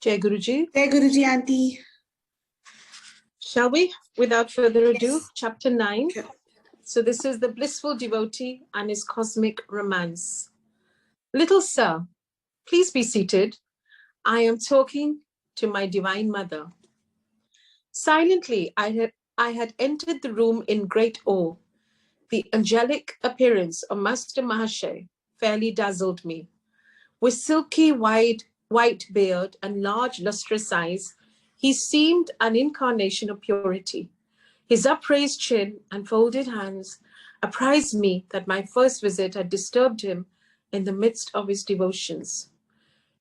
Jai Guruji. Jai Guruji, Auntie. Shall we? Without further ado, Yes. chapter 9. Sure. So this is the blissful devotee and his cosmic romance. Little sir, please be seated. I am talking to my divine mother. Silently, I had entered the room in great awe. The angelic appearance of Master Mahashay fairly dazzled me. With silky white beard and large lustrous eyes, he seemed an incarnation of purity. His upraised chin and folded hands apprised me that my first visit had disturbed him in the midst of his devotions.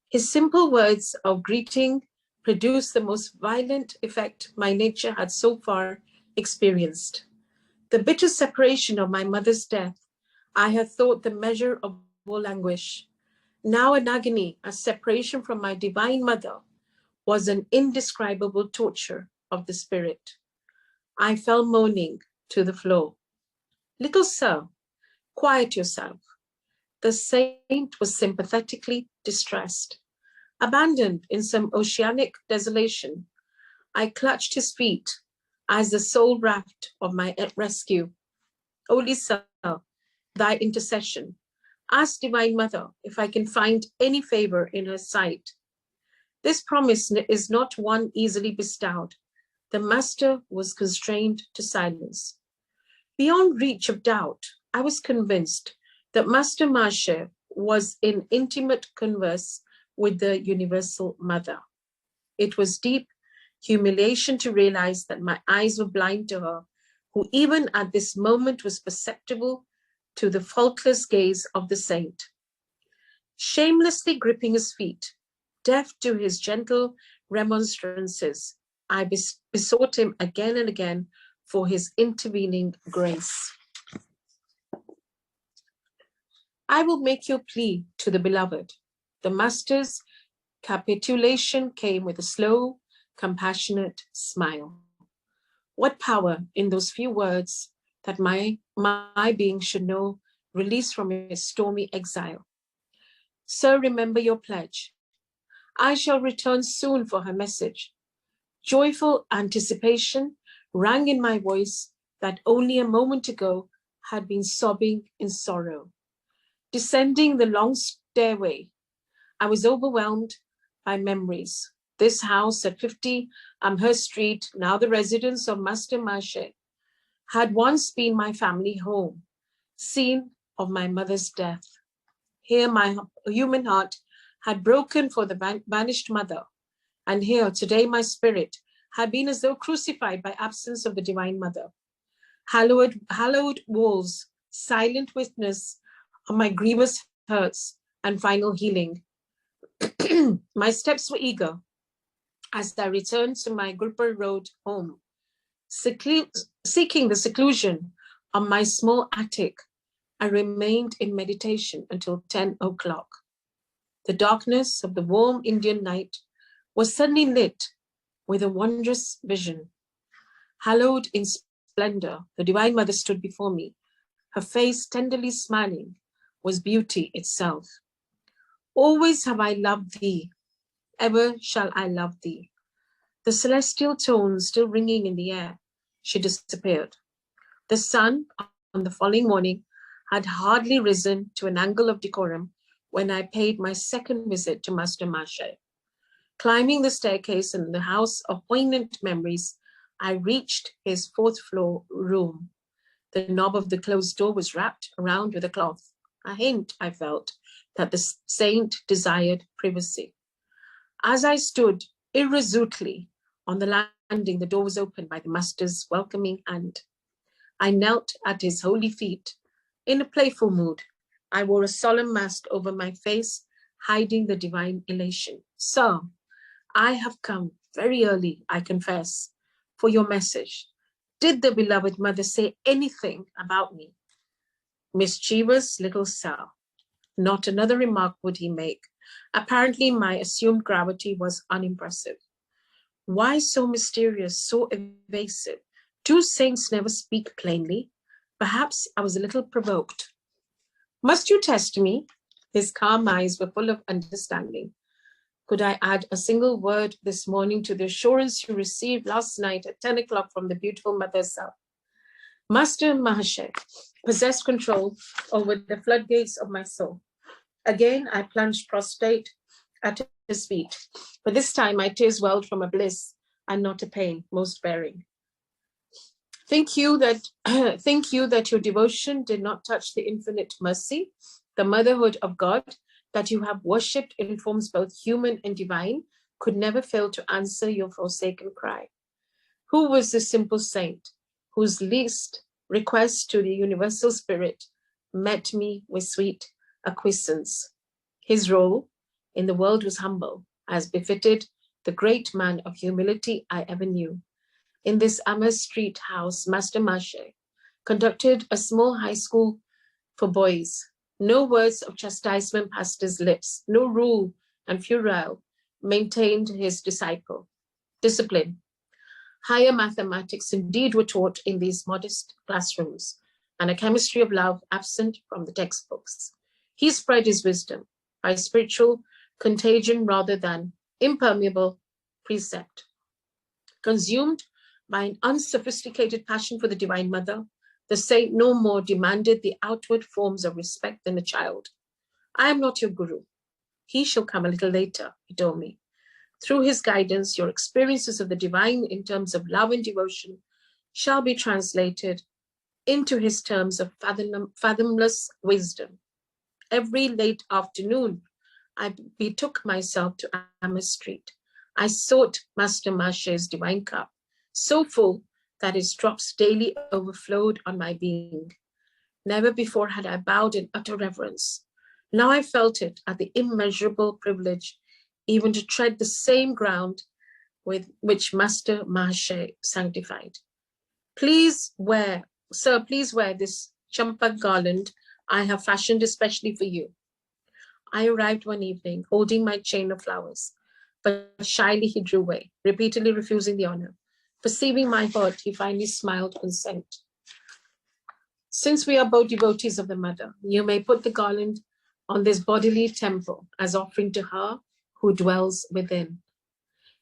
His simple words of greeting produced the most violent effect my nature had so far experienced. The bitter separation of my mother's death, I had thought the measure of all anguish. Now an agony, a separation from my divine mother, was an indescribable torture of the spirit. I fell moaning to the floor. Little sir, quiet yourself. The saint was sympathetically distressed. Abandoned in some oceanic desolation, I clutched his feet as the sole raft of my rescue. Holy sir, thy intercession. Ask Divine Mother if I can find any favor in her sight. This promise is not one easily bestowed. The master was constrained to silence. Beyond reach of doubt, I was convinced that Master Mahasaya was in intimate converse with the Universal Mother. It was deep humiliation to realize that my eyes were blind to her, who even at this moment was perceptible to the faultless gaze of the saint. Shamelessly gripping his feet, deaf to his gentle remonstrances, I besought him again and again for his intervening grace. I will make your plea to the beloved. The master's capitulation came with a slow, compassionate smile. What power in those few words that my being should know release from his stormy exile. Sir, remember your pledge. I shall return soon for her message. Joyful anticipation rang in my voice that only a moment ago had been sobbing in sorrow. Descending the long stairway, I was overwhelmed by memories. This house at 50 Amherst Street, now the residence of Master Mahasaya, had once been my family home, scene of my mother's death. Here my human heart had broken for the vanished mother, and here today my spirit had been as though crucified by absence of the Divine Mother. Hallowed walls, silent witness of my grievous hurts and final healing. My steps were eager as I returned to my Gurpur Road home, seeking the seclusion of my small attic. I remained in meditation until 10 o'clock. The darkness of the warm Indian night was suddenly lit with a wondrous vision. Hallowed in splendor, the Divine Mother stood before me. Her face, tenderly smiling, was beauty itself. Always have I loved thee, ever shall I love thee. The celestial tones still ringing in the air, she disappeared. The sun, on the following morning, had hardly risen to an angle of decorum when I paid my second visit to Master Mahasaya. Climbing the staircase in the house of poignant memories, I reached his fourth floor room. The knob of the closed door was wrapped around with a cloth, a hint, I felt, that the saint desired privacy. As I stood irresolutely on the landing, the door was opened by the master's welcoming hand. I knelt at his holy feet. In a playful mood, I wore a solemn mask over my face, hiding the divine elation. Sir, I have come very early, I confess, for your message. Did the beloved mother say anything about me? Mischievous little sir. Not another remark would he make. Apparently, my assumed gravity was unimpressive. Why so mysterious, so evasive? Do saints never speak plainly? Perhaps I was a little provoked. Must you test me? His calm eyes were full of understanding. Could I add a single word this morning to the assurance you received last night at 10 o'clock from the beautiful mother herself? Master Mahashay possessed control over the floodgates of my soul. Again, I plunged prostrate at his feet, but this time my tears welled from a bliss and not a pain, most bearing. Think you that your devotion did not touch the infinite mercy, the motherhood of God that you have worshipped in forms both human and divine, could never fail to answer your forsaken cry. Who was the simple saint whose least request to the universal spirit met me with sweet acquiescence? His role in the world was humble, as befitted the great man of humility I ever knew. In this Amer Street house, Master Mashe conducted a small high school for boys. No words of chastisement passed his lips. No rule and furile maintained his discipline. Higher mathematics indeed were taught in these modest classrooms, and a chemistry of love absent from the textbooks. He spread his wisdom by spiritual contagion rather than impermeable precept. Consumed by an unsophisticated passion for the Divine Mother, the saint no more demanded the outward forms of respect than a child. I am not your guru. He shall come a little later, he told me. Through his guidance, your experiences of the divine in terms of love and devotion shall be translated into his terms of fathomless wisdom. Every late afternoon, I betook myself to Amer Street. I sought Master Mashe's divine cup, so full that its drops daily overflowed on my being. Never before had I bowed in utter reverence. Now I felt it at the immeasurable privilege even to tread the same ground with which Master Mahashay sanctified. Sir, please wear this champak garland I have fashioned especially for you. I arrived one evening holding my chain of flowers, but shyly he drew away, repeatedly refusing the honor. Perceiving my hurt, he finally smiled consent. Since we are both devotees of the Mother, you may put the garland on this bodily temple as offering to her who dwells within.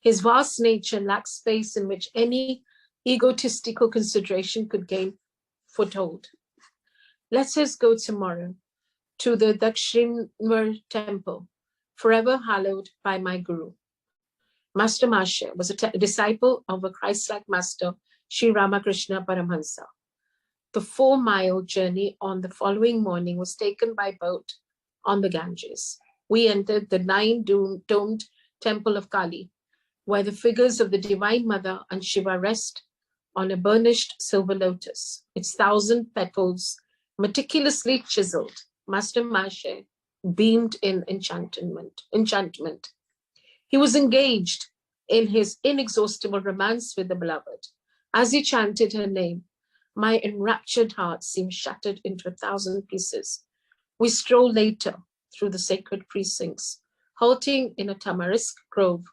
His vast nature lacks space in which any egotistical consideration could gain foothold. Let us go tomorrow to the Dakshinvar temple, forever hallowed by my Guru. Master Mashe was a disciple of a Christ-like master, Sri Ramakrishna Paramhansa. The 4-mile journey on the following morning was taken by boat on the Ganges. We entered the 9-domed temple of Kali, where the figures of the Divine Mother and Shiva rest on a burnished silver lotus, its 1,000 petals meticulously chiseled. Master Mashe beamed in enchantment. He was engaged in his inexhaustible romance with the beloved. As he chanted her name, my enraptured heart seemed shattered into 1,000 pieces. We strolled later through the sacred precincts, halting in a tamarisk grove.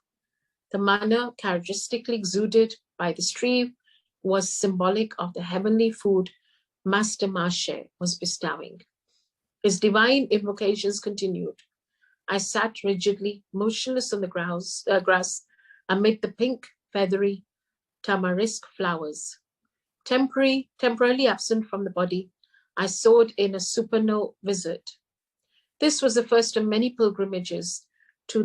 The manner characteristically exuded by the tree was symbolic of the heavenly food Master Mashe was bestowing. His divine invocations continued. I sat rigidly, motionless on the grass amid the pink, feathery tamarisk flowers. Temporarily absent from the body, I soared in a supernal visit. This was the first of many pilgrimages to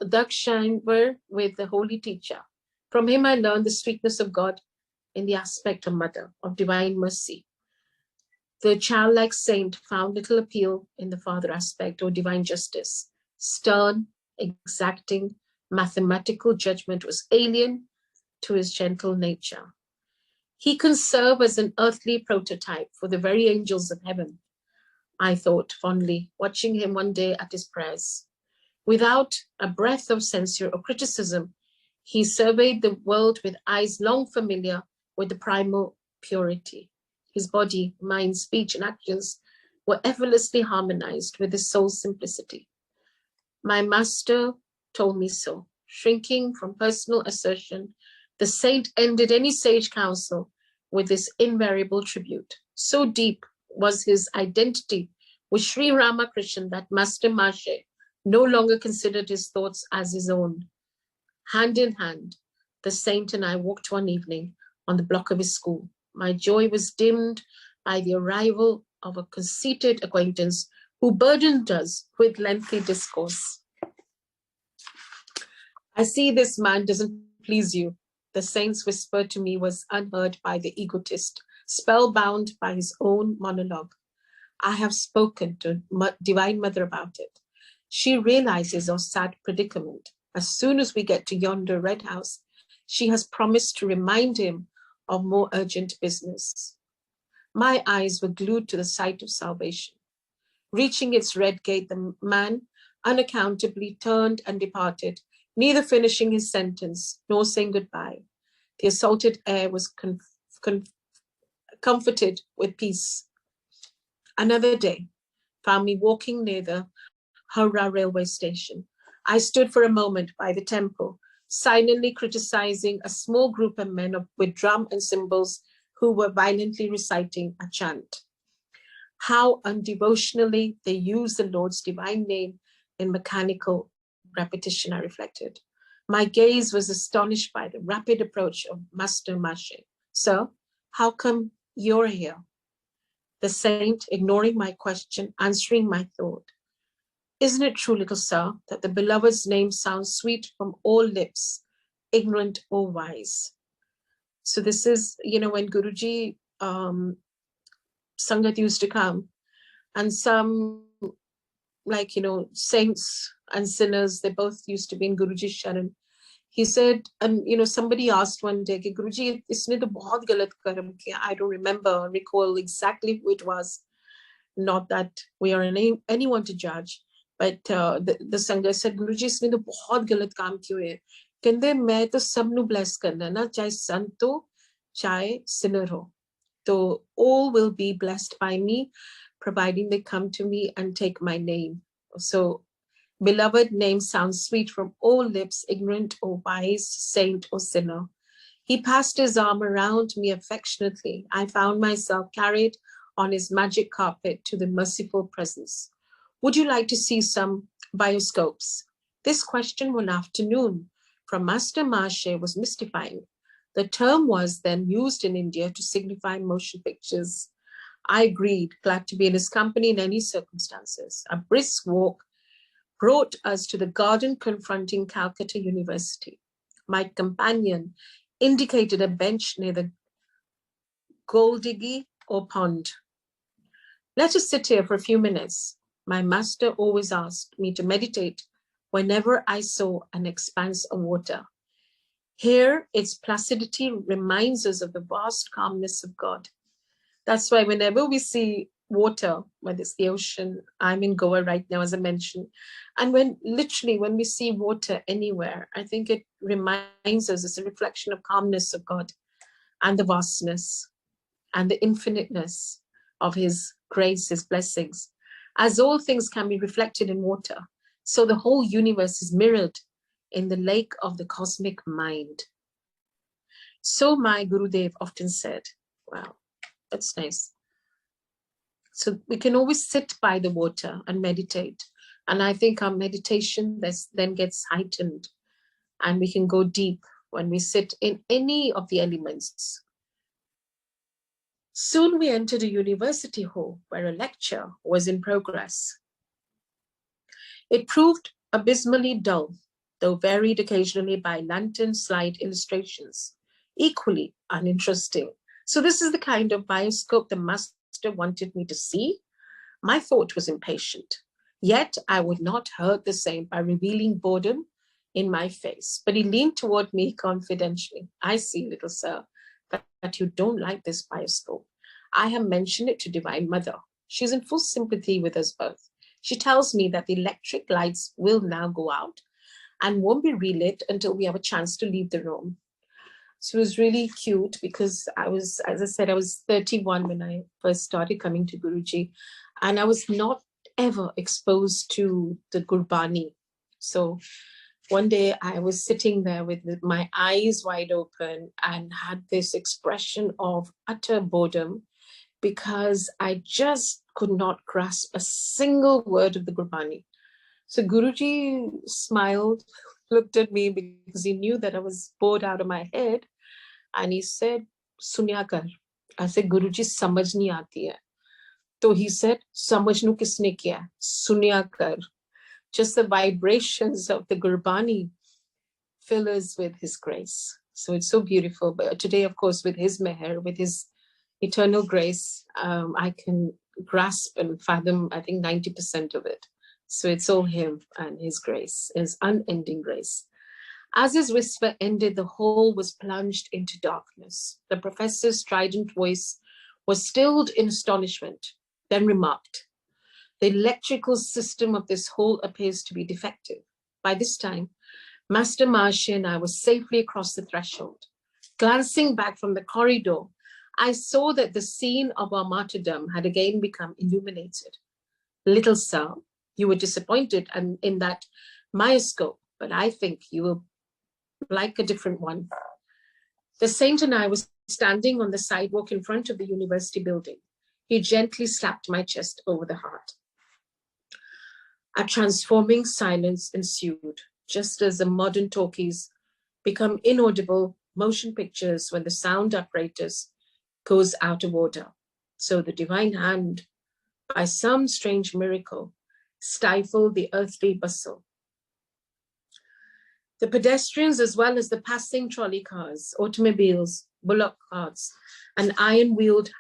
Dakshinvar with the holy teacher. From him I learned the sweetness of God in the aspect of Mother, of divine mercy. The childlike saint found little appeal in the father aspect or divine justice. Stern, exacting, mathematical judgment was alien to his gentle nature. He can serve as an earthly prototype for the very angels of heaven, I thought fondly, watching him one day at his prayers. Without a breath of censure or criticism, he surveyed the world with eyes long familiar with the primal purity. His body, mind, speech, and actions were effortlessly harmonized with his soul's simplicity. My master told me so. Shrinking from personal assertion, the saint ended any sage counsel with this invariable tribute. So deep was his identity with Sri Ramakrishna that Master Mashe no longer considered his thoughts as his own. Hand in hand, the saint and I walked one evening on the block of his school. My joy was dimmed by the arrival of a conceited acquaintance who burdened us with lengthy discourse. I see this man doesn't please you, the saint's whisper to me was unheard by the egotist, spellbound by his own monologue. I have spoken to Divine Mother about it. She realizes our sad predicament. As soon as we get to yonder red house, she has promised to remind him of more urgent business. My eyes were glued to the sight of salvation. Reaching its red gate, the man unaccountably turned and departed, neither finishing his sentence nor saying goodbye. The assaulted air was comforted with peace. Another day found me walking near the Howrah railway station. I stood for a moment by the temple, silently criticizing a small group of men with drum and cymbals who were violently reciting a chant. How undevotionally they used the Lord's divine name in mechanical repetition, I reflected. My gaze was astonished by the rapid approach of Master Mashe. Sir, how come you're here? The saint, ignoring my question, answering my thought. Isn't it true, little sir, that the beloved's name sounds sweet from all lips, ignorant or wise? So this is, when Guruji, Sangat used to come, and some, saints and sinners, they both used to be in Guruji's Sharan. He said, and somebody asked one day, Guruji, isne to bahut galat karam kiya. I don't recall exactly who it was. Not that we are anyone to judge, but the Sangha said, Guruji, isne to bahut galat kaam kyun hai? Kende main to sab nu bless karna na, chahe sant ho, chahe sinner ho. So all will be blessed by me, providing they come to me and take my name. So beloved name sounds sweet from all lips, ignorant or wise, saint or sinner. He passed his arm around me affectionately. I found myself carried on his magic carpet to the merciful presence. Would you like to see some bioscopes? This question one afternoon from Master Mashe was mystifying. The term was then used in India to signify motion pictures. I agreed, glad to be in his company in any circumstances. A brisk walk brought us to the garden confronting Calcutta University. My companion indicated a bench near the Goldiggy or pond. Let us sit here for a few minutes. My master always asked me to meditate whenever I saw an expanse of water. Here, its placidity reminds us of the vast calmness of God. That's why whenever we see water, whether it's the ocean, I'm in Goa right now, as I mentioned, and when we see water anywhere, I think it reminds us, it's a reflection of calmness of God and the vastness and the infiniteness of his grace, his blessings. As all things can be reflected in water, so the whole universe is mirrored in the lake of the cosmic mind. So my Gurudev often said, wow, that's nice. So we can always sit by the water and meditate. And I think our meditation then gets heightened and we can go deep when we sit in any of the elements. Soon we entered a university hall where a lecture was in progress. It proved abysmally dull, though varied occasionally by lantern slide illustrations, equally uninteresting. So this is the kind of bioscope the master wanted me to see. My thought was impatient, yet I would not hurt the saint by revealing boredom in my face. But he leaned toward me confidentially. I see, little sir, that you don't like this bioscope. I have mentioned it to Divine Mother. She's in full sympathy with us both. She tells me that the electric lights will now go out and won't be relit until we have a chance to leave the room. So it was really cute because as I said, I was 31 when I first started coming to Guruji, and I was not ever exposed to the Gurbani. So one day I was sitting there with my eyes wide open and had this expression of utter boredom because I just could not grasp a single word of the Gurbani. So Guruji smiled, looked at me because he knew that I was bored out of my head. And he said, Sunya kar. I said, Guruji, samajh nahi aati hai. So he said, samajhnu kisne kiya? Sunya kar. Just the vibrations of the Gurbani fill us with his grace. So it's so beautiful. But today, of course, with his meher, with his eternal grace, I can grasp and fathom, I think, 90% of it. So it's all him and his grace, his unending grace. As his whisper ended, the hall was plunged into darkness. The professor's strident voice was stilled in astonishment, then remarked, the electrical system of this hall appears to be defective. By this time, Master Maharshi and I were safely across the threshold. Glancing back from the corridor, I saw that the scene of our martyrdom had again become illuminated. Little sir, you were disappointed in that myoscope, but I think you will like a different one. The saint and I were standing on the sidewalk in front of the university building. He gently slapped my chest over the heart. A transforming silence ensued, just as the modern talkies become inaudible motion pictures when the sound apparatus goes out of order. So the divine hand, by some strange miracle, stifled the earthly bustle. The pedestrians, as well as the passing trolley cars, automobiles, bullock carts, and iron-wheeled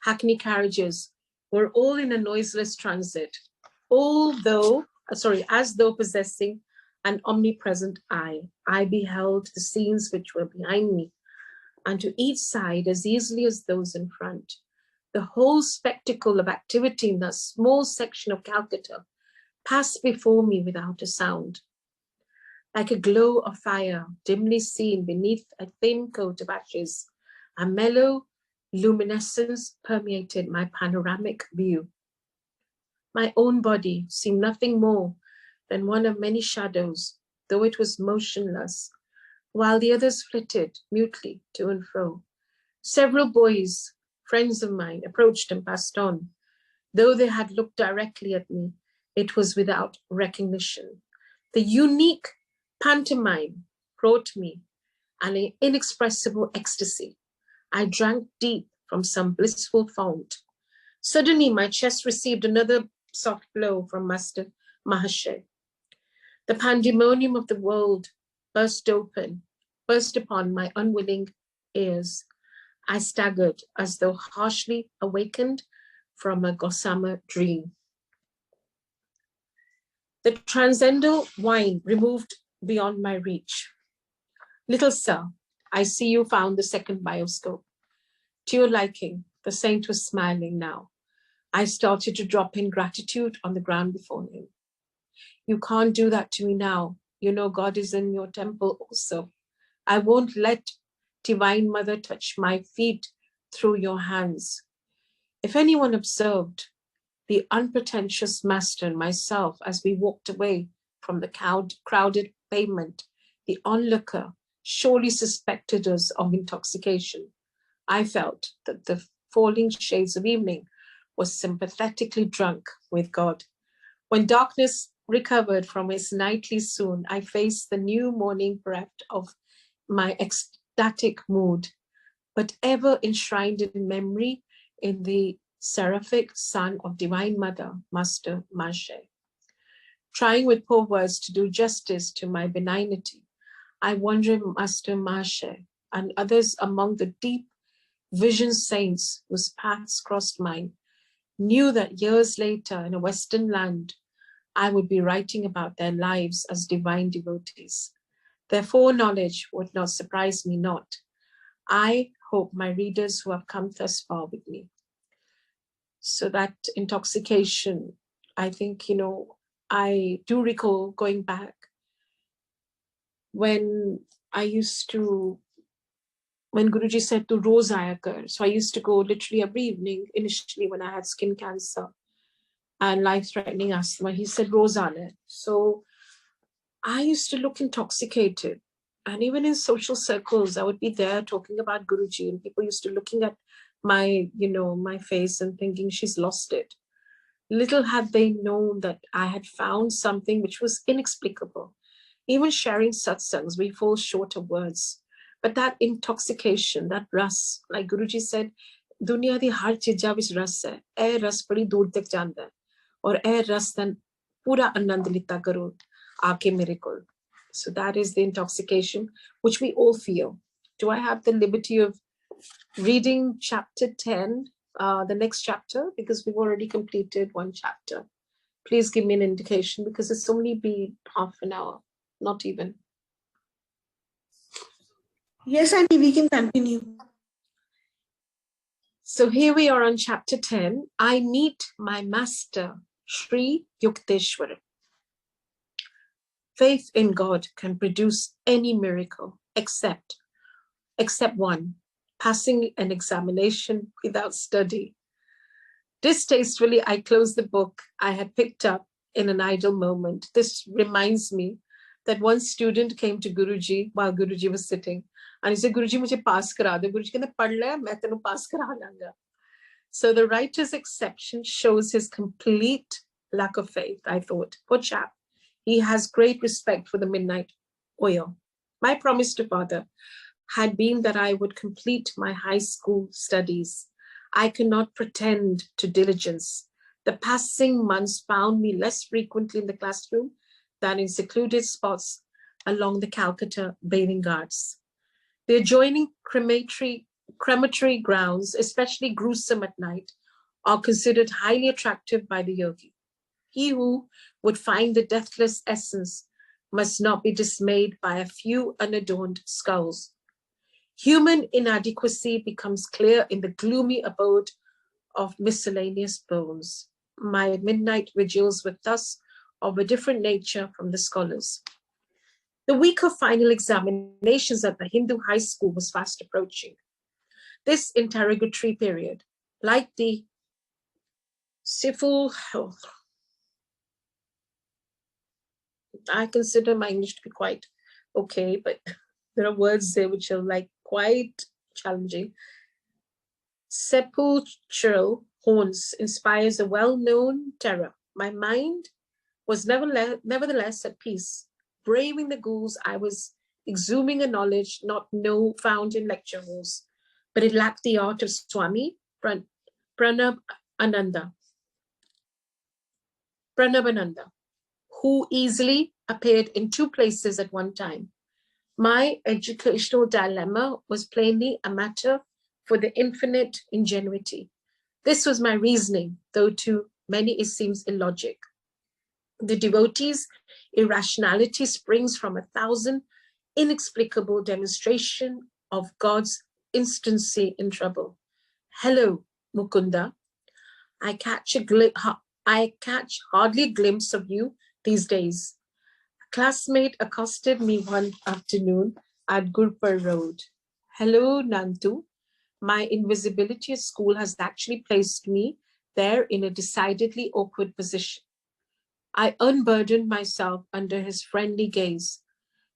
hackney carriages were all in a noiseless transit, as though possessing an omnipresent eye. I beheld the scenes which were behind me, and to each side as easily as those in front. The whole spectacle of activity in that small section of Calcutta passed before me without a sound. Like a glow of fire, dimly seen beneath a thin coat of ashes, a mellow luminescence permeated my panoramic view. My own body seemed nothing more than one of many shadows, though it was motionless, while the others flitted mutely to and fro. Several boys, friends of mine, approached and passed on. Though they had looked directly at me, it was without recognition. The unique pantomime brought me an inexpressible ecstasy. I drank deep from some blissful fount. Suddenly, my chest received another soft blow from Master Maharshi. The pandemonium of the world burst upon my unwilling ears. I staggered as though harshly awakened from a gossamer dream. The transcendental wine removed beyond my reach. Little sir, I see you found the second bioscope. To your liking, the saint was smiling now. I started to drop in gratitude on the ground before him. You can't do that to me now. You know God is in your temple also. I won't let Divine Mother touch my feet through your hands. If anyone observed the unpretentious master and myself as we walked away from the crowded pavement, the onlooker surely suspected us of intoxication. I felt that the falling shades of evening was sympathetically drunk with God. When darkness recovered from its nightly swoon, I faced the new morning breath of my ecstatic mood, but ever enshrined in memory in the seraphic son of Divine Mother, Master Maharshi. Trying with poor words to do justice to my benignity, I wonder Master Maharshi and others among the deep vision saints whose paths crossed mine knew that years later in a Western land, I would be writing about their lives as divine devotees. Their foreknowledge would not surprise me not. I hope my readers who have come thus far with me. So that intoxication, I think, I do recall going back when Guruji said to Roz aaya kar. So I used to go literally every evening initially when I had skin cancer and life-threatening asthma. He said, Roz aana. So I used to look intoxicated. And even in social circles, I would be there talking about Guruji, and people used to looking at my face and thinking she's lost it. Little had they known that I had found something which was inexplicable. Even sharing satsangs, we fall short of words. But that intoxication, that ras, like Guruji said, दुनिया दी हर चीज़ा विच रस है, ए रस बड़ी दूर तक जांदा है, और ए रस दा पूरा आनंद लिता करो आके मेरे कोल. So that is the intoxication which we all feel. Do I have the liberty of reading chapter 10, the next chapter? Because we've already completed one chapter. Please give me an indication because it's only been half an hour, not even. Yes, Auntie, we can continue. So here we are on chapter 10. I meet my master, Sri Yukteswara. Faith in God can produce any miracle except one, passing an examination without study. Distastefully, I closed the book I had picked up in an idle moment. This reminds me that one student came to Guruji while Guruji was sitting. And he said, Guruji, mujhe pass kara do. Guruji कहते पढ़ ले, मैं तेनू pass करा लांगा. So the writer's exception shows his complete lack of faith, I thought. Poor chap. He has great respect for the midnight oil. My promise to father had been that I would complete my high school studies. I cannot pretend to diligence. The passing months found me less frequently in the classroom than in secluded spots along the Calcutta bathing ghats. The adjoining crematory grounds, especially gruesome at night, are considered highly attractive by the yogi. He who would find the deathless essence must not be dismayed by a few unadorned skulls. Human inadequacy becomes clear in the gloomy abode of miscellaneous bones. My midnight vigils were thus of a different nature from the scholars. The week of final examinations at the Hindu high school was fast approaching. This interrogatory period, like the civil health, I consider my English to be quite okay, but there are words there which are like quite challenging. Sepulchral haunts inspires a well-known terror. My mind was nevertheless at peace. Braving the ghouls, I was exhuming a knowledge not found in lecture halls, but it lacked the art of Swami Pranabananda, who easily appeared in two places at one time. My educational dilemma was plainly a matter for the infinite ingenuity. This was my reasoning, though to many it seems illogic. The devotee's irrationality springs from 1,000 inexplicable demonstrations of God's instancy in trouble. Hello, Mukunda. I catch hardly a glimpse of you these days. A classmate accosted me one afternoon at Gurpur Road. Hello, Nantu. My invisibility at school has actually placed me there in a decidedly awkward position. I unburdened myself under his friendly gaze.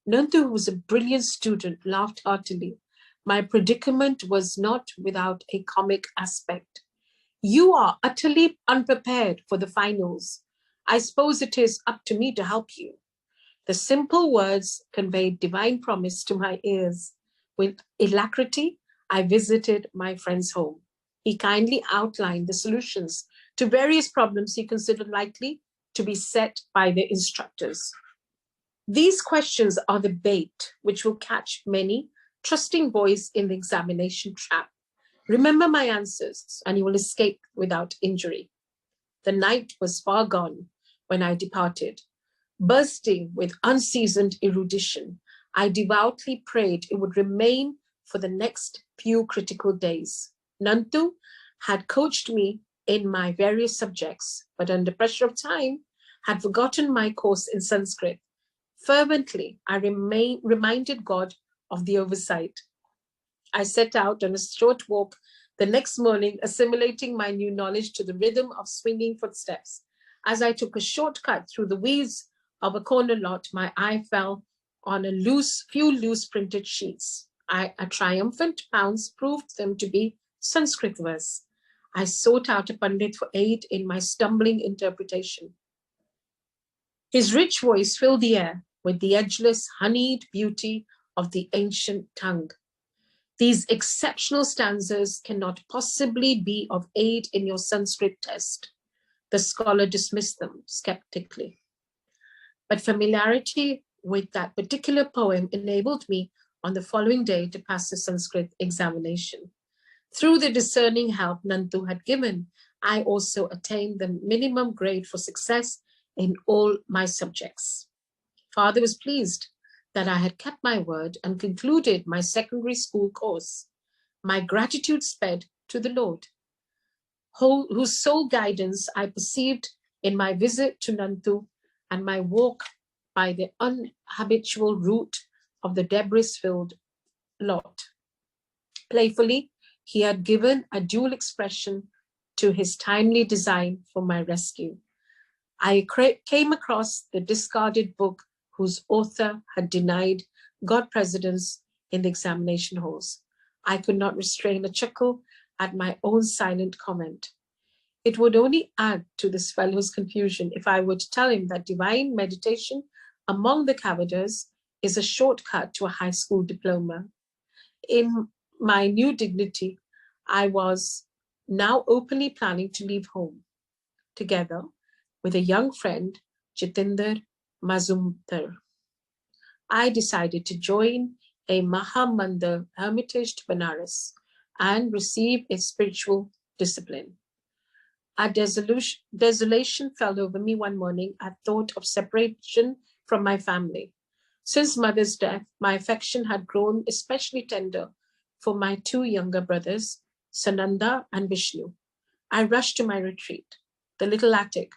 Nantu, who was a brilliant student, laughed heartily. My predicament was not without a comic aspect. You are utterly unprepared for the finals. I suppose it is up to me to help you. The simple words conveyed divine promise to my ears. With alacrity, I visited my friend's home. He kindly outlined the solutions to various problems he considered likely to be set by the instructors. These questions are the bait which will catch many trusting boys in the examination trap. Remember my answers, and you will escape without injury. The night was far gone when I departed. Bursting with unseasoned erudition, I devoutly prayed it would remain for the next few critical days. Nantu had coached me in my various subjects, but under pressure of time, had forgotten my course in Sanskrit. Fervently, I reminded God of the oversight. I set out on a short walk the next morning, assimilating my new knowledge to the rhythm of swinging footsteps. As I took a shortcut through the weeds of a corner lot, my eye fell on a few loose printed sheets. A triumphant pounce proved them to be Sanskrit verse. I sought out a Pandit for aid in my stumbling interpretation. His rich voice filled the air with the edgeless, honeyed beauty of the ancient tongue. These exceptional stanzas cannot possibly be of aid in your Sanskrit test. The scholar dismissed them skeptically. But familiarity with that particular poem enabled me on the following day to pass the Sanskrit examination. Through the discerning help Nantu had given, I also attained the minimum grade for success in all my subjects. Father was pleased that I had kept my word and concluded my secondary school course. My gratitude sped to the Lord, whose sole guidance I perceived in my visit to Nantu and my walk by the unhabitual route of the debris-filled lot. Playfully, he had given a dual expression to his timely design for my rescue. I came across the discarded book whose author had denied God precedence in the examination halls. I could not restrain a chuckle at my own silent comment. It would only add to this fellow's confusion if I were to tell him that divine meditation among the Kavadas is a shortcut to a high school diploma. In my new dignity, I was now openly planning to leave home, together with a young friend, Jitinder Mazumdar. I decided to join a Mahamandar hermitage to Benares and receive a spiritual discipline. A desolation fell over me one morning at thought of separation from my family. Since mother's death, my affection had grown especially tender for my two younger brothers, Sananda and Vishnu. I rushed to my retreat, the little attic,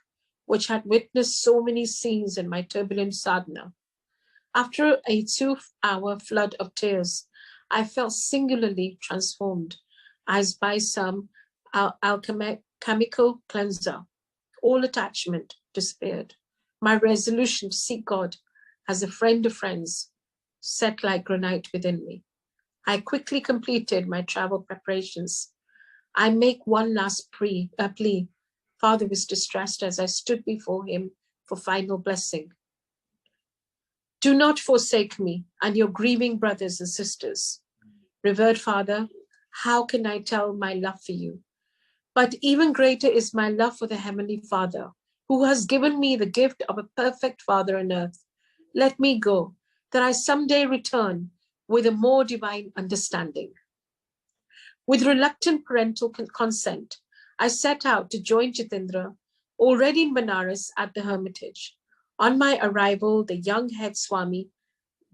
which had witnessed so many scenes in my turbulent sadhana. After a 2-hour flood of tears, I felt singularly transformed, as by some alchemical cleanser. All attachment disappeared. My resolution to seek God as a friend of friends set like granite within me. I quickly completed my travel preparations. I make one last plea. Father was distressed as I stood before him for final blessing. Do not forsake me and your grieving brothers and sisters. Revered Father, how can I tell my love for you? But even greater is my love for the Heavenly Father, who has given me the gift of a perfect Father on earth. Let me go, that I someday return with a more divine understanding. With reluctant parental consent, I set out to join Jitendra, already in Benares at the hermitage. On my arrival, the young head Swami,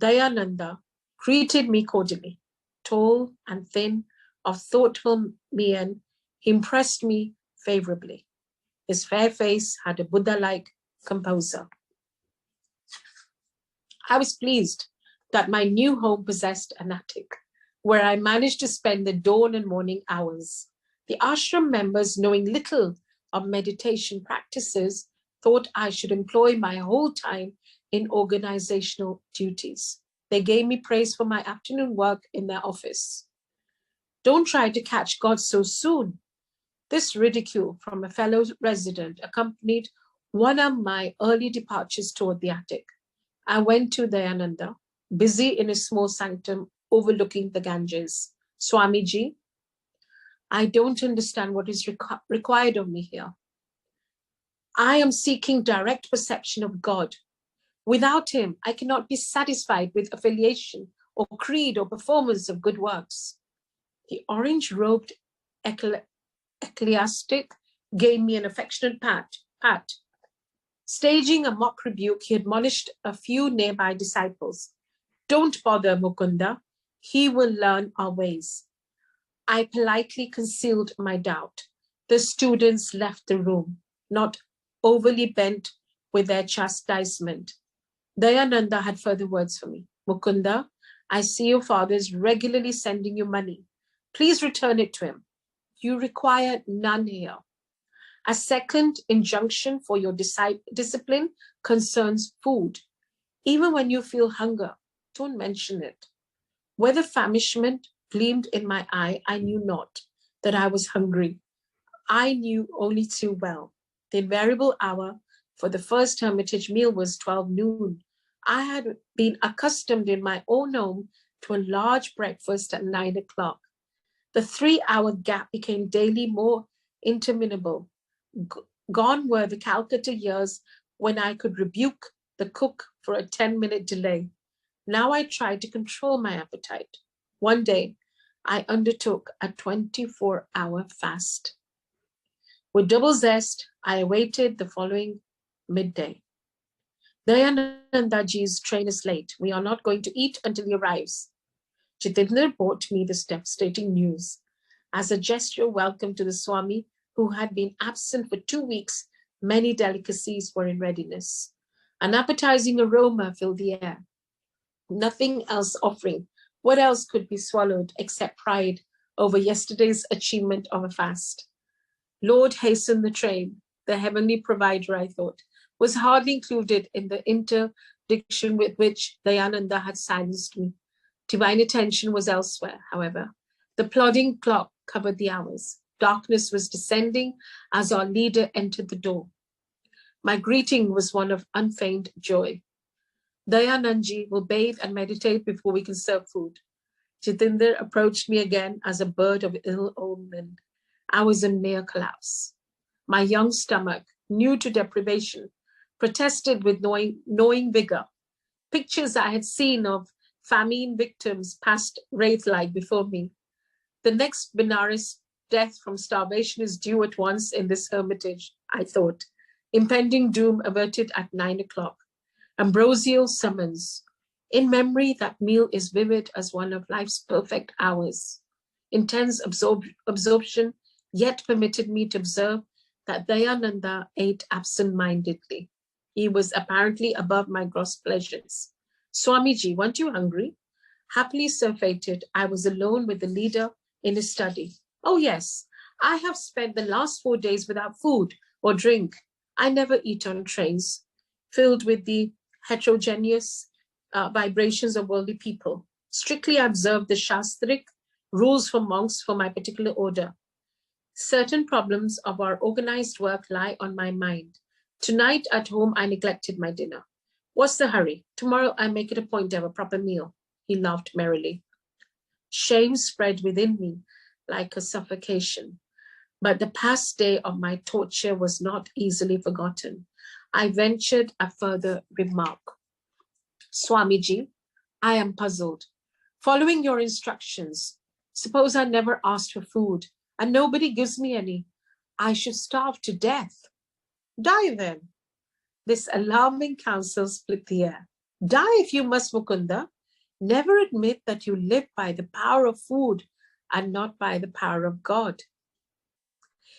Dayananda, greeted me cordially. Tall and thin, of thoughtful mien, he impressed me favorably. His fair face had a Buddha-like composure. I was pleased that my new home possessed an attic, where I managed to spend the dawn and morning hours. The ashram members, knowing little of meditation practices, thought I should employ my whole time in organizational duties. They gave me praise for my afternoon work in their office. Don't try to catch God so soon. This ridicule from a fellow resident accompanied one of my early departures toward the attic. I went to Dayananda, busy in a small sanctum overlooking the Ganges. Swamiji, I don't understand what is required of me here. I am seeking direct perception of God. Without him, I cannot be satisfied with affiliation or creed or performance of good works. The orange-robed ecclesiastic gave me an affectionate pat. Staging a mock rebuke, he admonished a few nearby disciples. Don't bother Mukunda. He will learn our ways. I politely concealed my doubt. The students left the room, not overly bent with their chastisement. Dayananda had further words for me. Mukunda, I see your father is regularly sending you money. Please return it to him. You require none here. A second injunction for your discipline concerns food. Even when you feel hunger, don't mention it. Whether famishment gleamed in my eye, I knew not that I was hungry. I knew only too well. The invariable hour for the first hermitage meal was 12 noon. I had been accustomed in my own home to a large breakfast at 9 o'clock. The 3 hour gap became daily more interminable. Gone were the Calcutta years when I could rebuke the cook for a 10-minute delay. Now I tried to control my appetite. One day, I undertook a 24-hour fast. With double zest, I awaited the following midday. Dayanandaji's train is late. We are not going to eat until he arrives. Jitendra brought me this devastating news. As a gesture welcome to the Swami, who had been absent for 2 weeks, many delicacies were in readiness. An appetizing aroma filled the air. Nothing else offering. What else could be swallowed except pride over yesterday's achievement of a fast? Lord, hasten the train. The heavenly provider, I thought, was hardly included in the interdiction with which Dayananda had silenced me. Divine attention was elsewhere, however. The plodding clock covered the hours. Darkness was descending as our leader entered the door. My greeting was one of unfeigned joy. Dayanandji will bathe and meditate before we can serve food. Jitendra approached me again as a bird of ill omen. I was in near collapse. My young stomach, new to deprivation, protested with knowing vigor. Pictures I had seen of famine victims passed wraith-like before me. The next Benares death from starvation is due at once in this hermitage, I thought. Impending doom averted at 9 o'clock. Ambrosial summons. In memory, that meal is vivid as one of life's perfect hours. Intense absorption yet permitted me to observe that Dayananda ate absent-mindedly. He was apparently above my gross pleasures. Swamiji, weren't you hungry? Happily surfeited, I was alone with the leader in his study. Oh yes, I have spent the last 4 days without food or drink. I never eat on trains, filled with the heterogeneous vibrations of worldly people. Strictly I observed the Shastric rules for monks for my particular order. Certain problems of our organized work lie on my mind. Tonight at home, I neglected my dinner. What's the hurry? Tomorrow I make it a point to have a proper meal. He laughed merrily. Shame spread within me like a suffocation. But the past day of my torture was not easily forgotten. I ventured a further remark. Swamiji, I am puzzled. Following your instructions, suppose I never asked for food and nobody gives me any. I should starve to death. Die then. This alarming counsel split the air. Die if you must, Mukunda. Never admit that you live by the power of food and not by the power of God.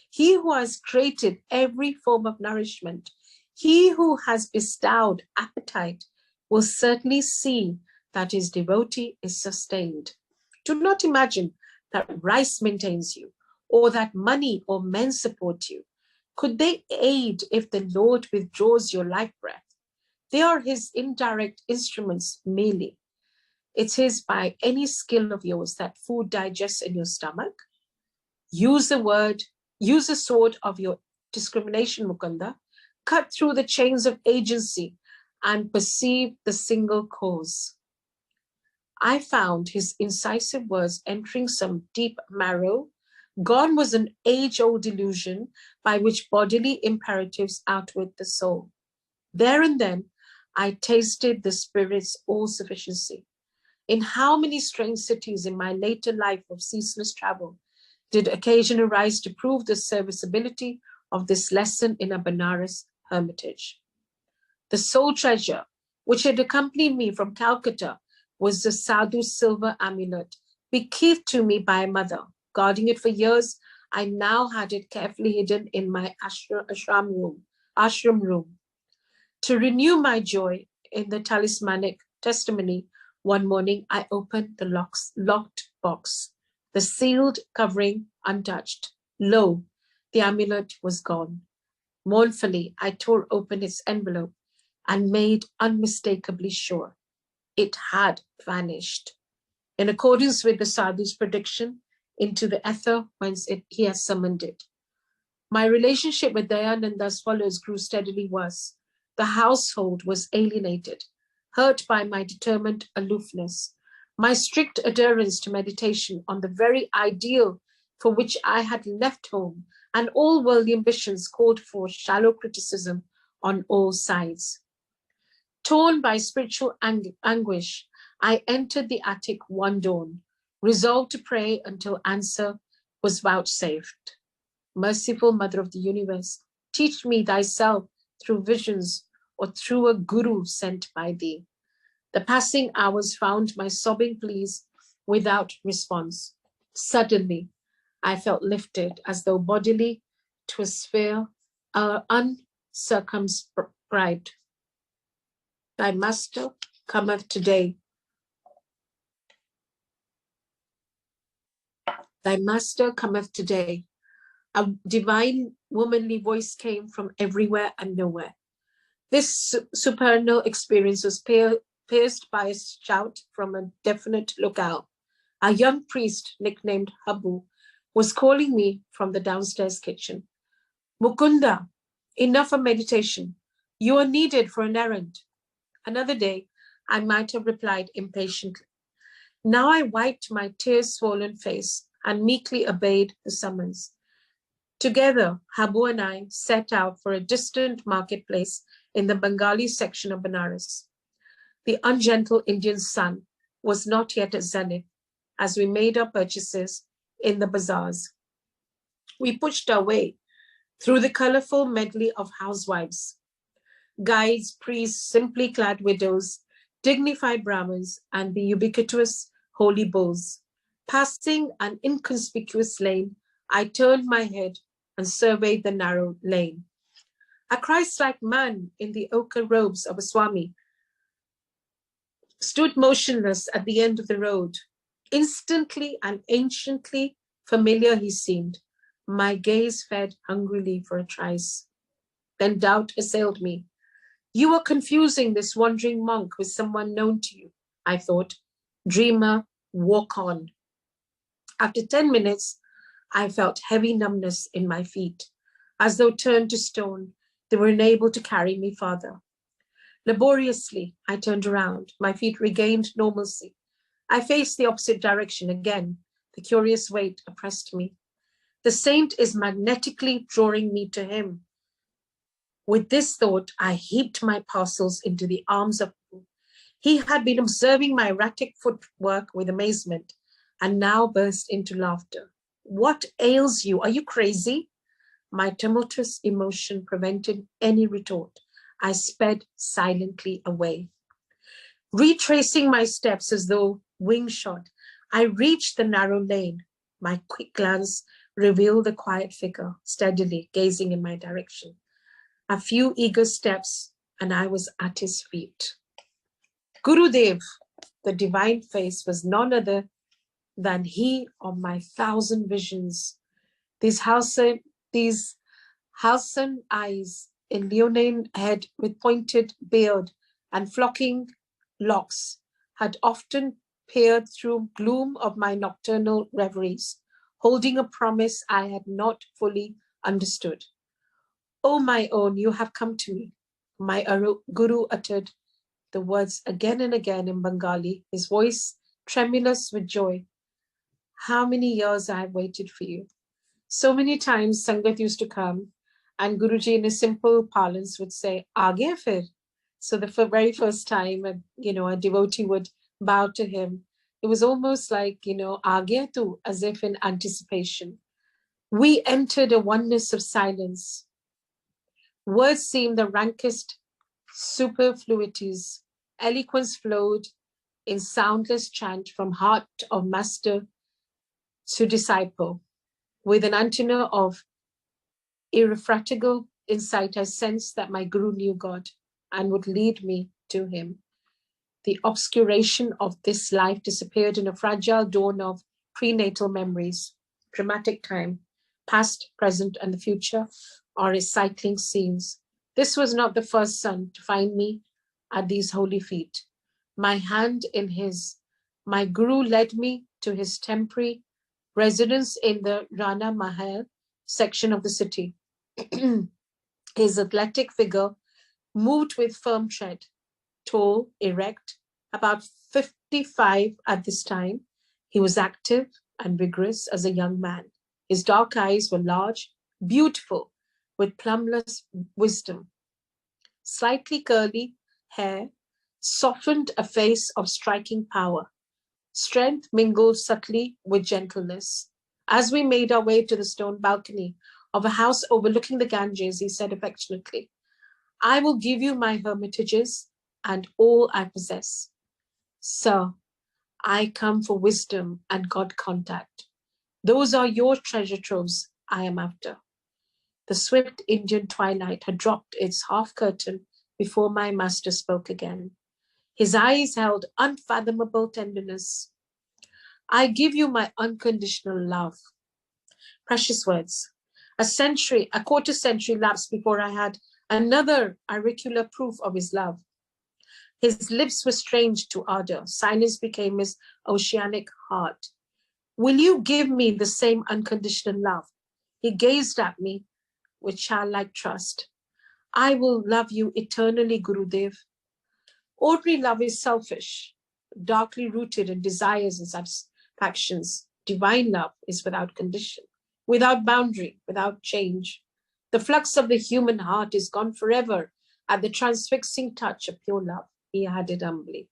He who has created every form of nourishment, he who has bestowed appetite, will certainly see that his devotee is sustained. Do not imagine that rice maintains you, or that money or men support you. Could they aid if the Lord withdraws your life breath? They are his indirect instruments merely. It is by any skill of yours that food digests in your stomach. Use the sword of your discrimination, Mukunda. Cut through the chains of agency and perceive the single cause. I found his incisive words entering some deep marrow. Gone was an age-old illusion by which bodily imperatives outwit the soul. There and then, I tasted the Spirit's all-sufficiency. In how many strange cities in my later life of ceaseless travel did occasion arise to prove the serviceability of this lesson in a Benares hermitage. The sole treasure which had accompanied me from Calcutta was the Sadhu's silver amulet, bequeathed to me by a mother. Guarding it for years, I now had it carefully hidden in my ashram room. To renew my joy in the talismanic testimony, one morning I opened the locked box, the sealed covering untouched. Lo, the amulet was gone. Mournfully, I tore open its envelope and made unmistakably sure it had vanished. In accordance with the Sadhu's prediction, into the ether whence he has summoned it. My relationship with Dayananda's followers grew steadily worse. The household was alienated, hurt by my determined aloofness, my strict adherence to meditation on the very ideal for which I had left home, and all worldly ambitions called for shallow criticism on all sides. Torn by spiritual anguish, I entered the attic one dawn, resolved to pray until answer was vouchsafed. Merciful Mother of the Universe, teach me thyself through visions or through a guru sent by thee. The passing hours found my sobbing pleas without response. Suddenly, I felt lifted as though bodily to a sphere uncircumscribed. Thy master cometh today. Thy master cometh today. A divine womanly voice came from everywhere and nowhere. This supernal experience was pierced by a shout from a definite lookout. A young priest, nicknamed Habu, was calling me from the downstairs kitchen. Mukunda, enough of meditation. You are needed for an errand. Another day, I might have replied impatiently. Now I wiped my tear-swollen face and meekly obeyed the summons. Together, Habu and I set out for a distant marketplace in the Bengali section of Benares. The ungentle Indian sun was not yet at zenith as we made our purchases in the bazaars. We pushed our way through the colorful medley of housewives, guides, priests, simply clad widows, dignified Brahmins, and the ubiquitous holy bulls. Passing an inconspicuous lane, I turned my head and surveyed the narrow lane. A Christ-like man in the ochre robes of a Swami stood motionless at the end of the road. Instantly and anciently familiar he seemed. My gaze fed hungrily for a trace. Then doubt assailed me. You are confusing this wandering monk with someone known to you, I thought. Dreamer, walk on. After 10 minutes, I felt heavy numbness in my feet. As though turned to stone, they were unable to carry me farther. Laboriously, I turned around. My feet regained normalcy. I faced the opposite direction again. The curious weight oppressed me. The saint is magnetically drawing me to him. With this thought, I heaped my parcels into the arms of Habu. He had been observing my erratic footwork with amazement and now burst into laughter. What ails you? Are you crazy? My tumultuous emotion prevented any retort. I sped silently away. Retracing my steps as though wingshot, I reached the narrow lane. My quick glance revealed the quiet figure, steadily gazing in my direction. A few eager steps, and I was at his feet. Gurudev, the divine face, was none other than he of my 1,000 visions. These halcyon eyes, a leonine head with pointed beard and flocking locks, had often peered through gloom of my nocturnal reveries, holding a promise I had not fully understood. Oh, my own, you have come to me. My guru uttered the words again and again in Bengali, his voice tremulous with joy. How many years I have waited for you. So many times Sangat used to come and Guruji in a simple parlance would say, Aage fir. So the very first time, a devotee would bow to him. It was almost like, Aage tu, as if in anticipation. We entered a oneness of silence. Words seemed the rankest superfluities. Eloquence flowed in soundless chant from heart of master to disciple. With an antenna of irrefragable insight, I sensed that my guru knew God and would lead me to him. The obscuration of this life disappeared in a fragile dawn of prenatal memories. Dramatic time, past, present, and the future are recycling scenes. This was not the first son to find me at these holy feet. My hand in his, my guru led me to his temporary residence in the Rana Mahal section of the city. His athletic figure moved with firm tread, tall, erect, about 55 at this time. He was active and vigorous as a young man. His dark eyes were large, beautiful, with plumbless wisdom. Slightly curly hair softened a face of striking power. Strength mingled subtly with gentleness. As we made our way to the stone balcony of a house overlooking the Ganges, he said affectionately, I will give you my hermitages and all I possess. Sir, I come for wisdom and God contact. Those are your treasure troves I am after. The swift Indian twilight had dropped its half curtain before my master spoke again. His eyes held unfathomable tenderness. I give you my unconditional love. Precious words. A quarter century lapsed before I had another auricular proof of his love. His lips were strange to ardor. Silence became his oceanic heart. Will you give me the same unconditional love? He gazed at me with childlike trust. I will love you eternally, Gurudev. Ordinary love is selfish, darkly rooted in desires and satisfactions. Divine love is without condition, without boundary, without change. The flux of the human heart is gone forever at the transfixing touch of pure love, he added humbly.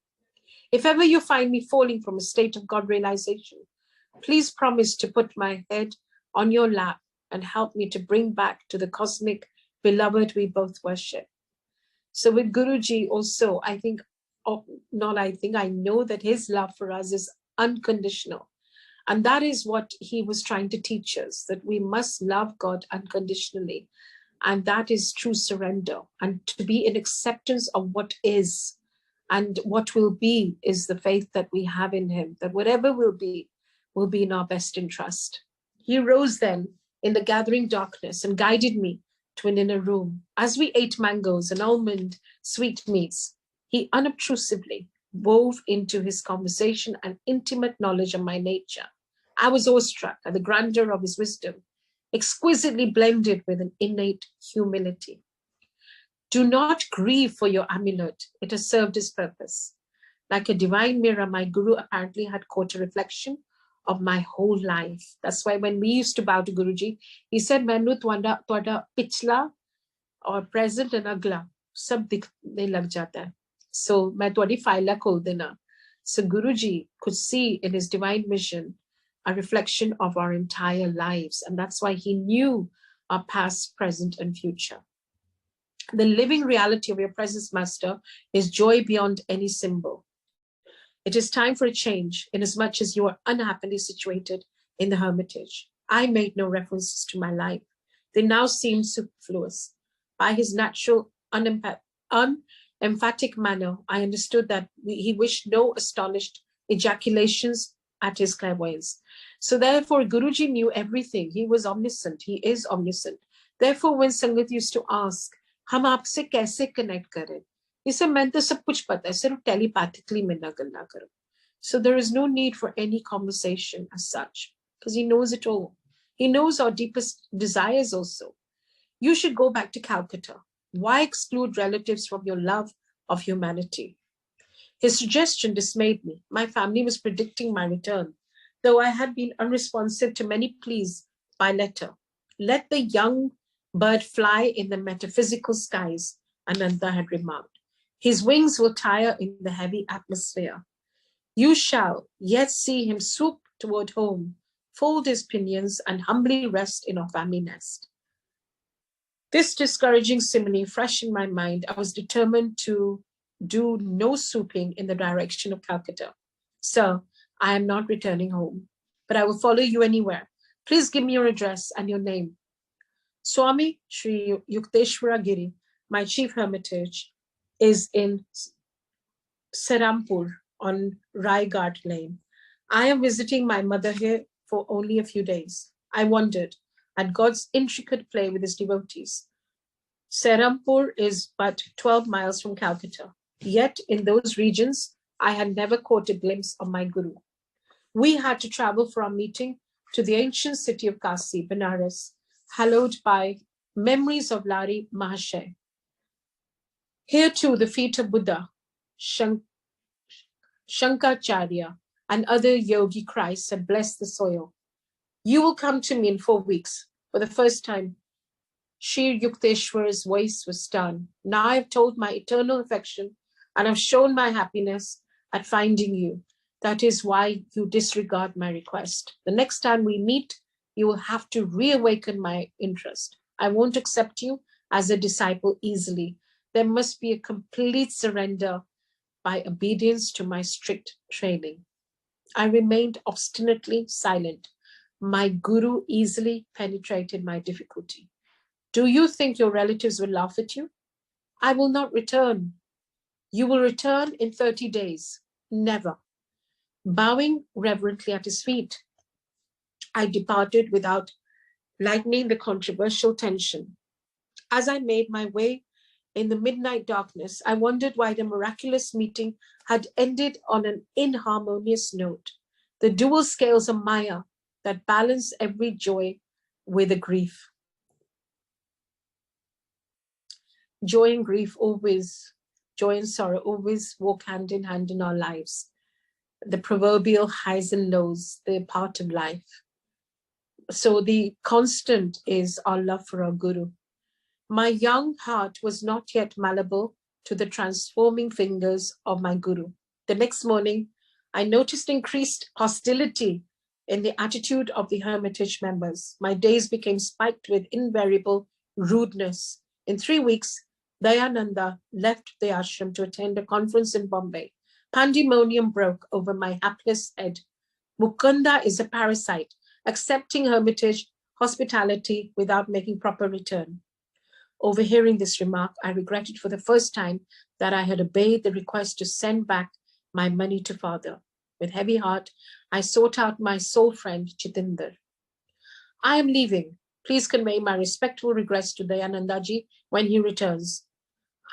If ever you find me falling from a state of God realization, please promise to put my head on your lap and help me to bring back to the cosmic beloved we both worship. So with Guruji also, I know that his love for us is unconditional. And that is what he was trying to teach us, that we must love God unconditionally. And that is true surrender. And to be in acceptance of what is and what will be is the faith that we have in him, that whatever will be in our best interest. He rose then in the gathering darkness and guided me to an inner room. As we ate mangoes and almond sweetmeats, he unobtrusively wove into his conversation an intimate knowledge of my nature. I was awestruck at the grandeur of his wisdom, exquisitely blended with an innate humility. Do not grieve for your amulet. It has served its purpose. Like a divine mirror, my guru apparently had caught a reflection of my whole life. That's why when we used to bow to Guruji, he said, Mainu tuada pichla or present and agla sab dikhne lag jata hai. So main tuadi faila khol dena. So Guruji could see in his divine vision a reflection of our entire lives. And that's why he knew our past, present, and future. The living reality of your presence, Master, is joy beyond any symbol. It is time for a change, inasmuch as you are unhappily situated in the hermitage. I made no references to my life. They now seem superfluous. By his natural, unemphatic manner, I understood that he wished no astonished ejaculations at his clairvoyance. So therefore, Guruji knew everything. He was omniscient. He is omniscient. Therefore, when Sangat used to ask, हम आपसे कैसे connect करें? He said, मैं तो सब कुछ पता है, सिर्फ telepathically में ना गल्ला करो. So there is no need for any conversation as such, because he knows it all. He knows our deepest desires also. You should go back to Calcutta. Why exclude relatives from your love of humanity? His suggestion dismayed me. My family was predicting my return, though I had been unresponsive to many pleas by letter. Let the young bird fly in the metaphysical skies, Ananda had remarked. His wings will tire in the heavy atmosphere. You shall yet see him swoop toward home, fold his pinions, and humbly rest in our family nest. This discouraging simile fresh in my mind, I was determined to do no swooping in the direction of Calcutta. Sir, I am not returning home, but I will follow you anywhere. Please give me your address and your name. Swami Sri Yukteswara Giri, my chief hermitage, is in Serampur on Raighat Lane. I am visiting my mother here for only a few days. I wondered at God's intricate play with his devotees. Serampur is but 12 miles from Calcutta. Yet in those regions, I had never caught a glimpse of my guru. We had to travel for our meeting to the ancient city of Kasi, Benares, hallowed by Memories of Lari Mahashay. Here too, the feet of Buddha, Shankaracharya, and other yogi Christs had blessed the soil. You will come to me in 4 weeks. For the first time, Shri Yukteswar's voice was stern. Now I have told my eternal affection and have shown my happiness at finding you. That is why you disregard my request. The next time we meet, you will have to reawaken my interest. I won't accept you as a disciple easily. There must be a complete surrender by obedience to my strict training. I remained obstinately silent. My guru easily penetrated my difficulty. Do you think your relatives will laugh at you? I will not return. You will return in 30 days. Never. Bowing reverently at his feet, I departed without lightening the controversial tension. As I made my way in the midnight darkness, I wondered why the miraculous meeting had ended on an inharmonious note. The dual scales of Maya that balance every joy with a grief. Joy and grief always, joy and sorrow always walk hand in hand in our lives. The proverbial highs and lows, they're part of life. So the constant is our love for our Guru. My young heart was not yet malleable to the transforming fingers of my Guru. The next morning, I noticed increased hostility in the attitude of the hermitage members. My days became spiked with invariable rudeness. In 3 weeks, Dayananda left the ashram to attend a conference in Bombay. Pandemonium broke over my hapless head. Mukunda is a parasite, accepting hermitage hospitality without making proper return. Overhearing this remark, I regretted for the first time that I had obeyed the request to send back my money to father. With heavy heart, I sought out my soul friend, Jitinder. I am leaving. Please convey my respectful regrets to Dayanandaji when he returns.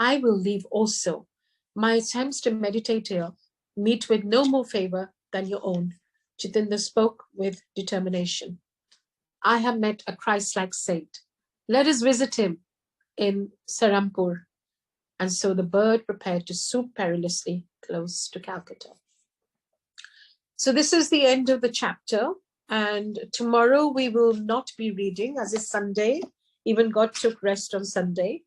I will leave also. My attempts to meditate here meet with no more favor than your own. Jitinder spoke with determination. I have met a Christ-like saint. Let us visit him in Serampur. And so the bird prepared to swoop perilously close to Calcutta. So this is the end of the chapter. And tomorrow we will not be reading, as it's Sunday. Even God took rest on Sunday.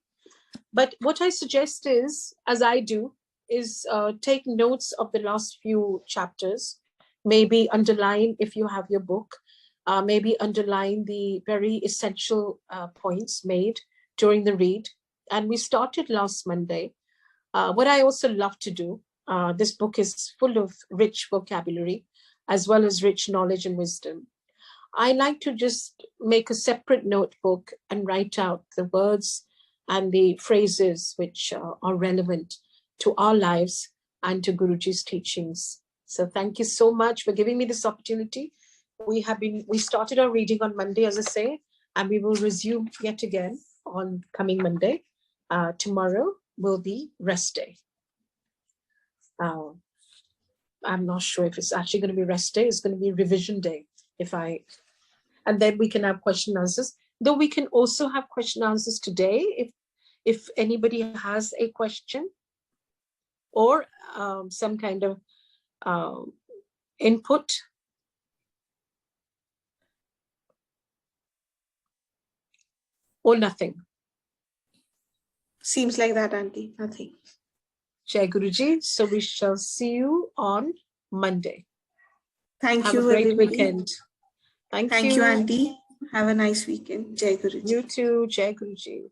But what I suggest is, as I do, is take notes of the last few chapters. Maybe underline, if you have your book, maybe underline the very essential points made during the read. And we started last Monday. What I also love to do, this book is full of rich vocabulary, as well as rich knowledge and wisdom. I like to just make a separate notebook and write out the words and the phrases which are relevant to our lives and to Guruji's teachings. So thank you so much for giving me this opportunity. We started our reading on Monday, as I say, and we will resume yet again on coming Monday. Tomorrow will be rest day. I'm not sure if it's actually going to be rest day. It's going to be revision day. And then we can have question and answers. Though we can also have question and answers today if anybody has a question or some kind of input. Or nothing. Seems like that, Auntie. Nothing. Jai Guruji. So we shall see you on Monday. Thank Have you, a great everybody. weekend. Thank you. Thank you, Auntie. Have a nice weekend. Jai Guruji. You too. Jai Guruji.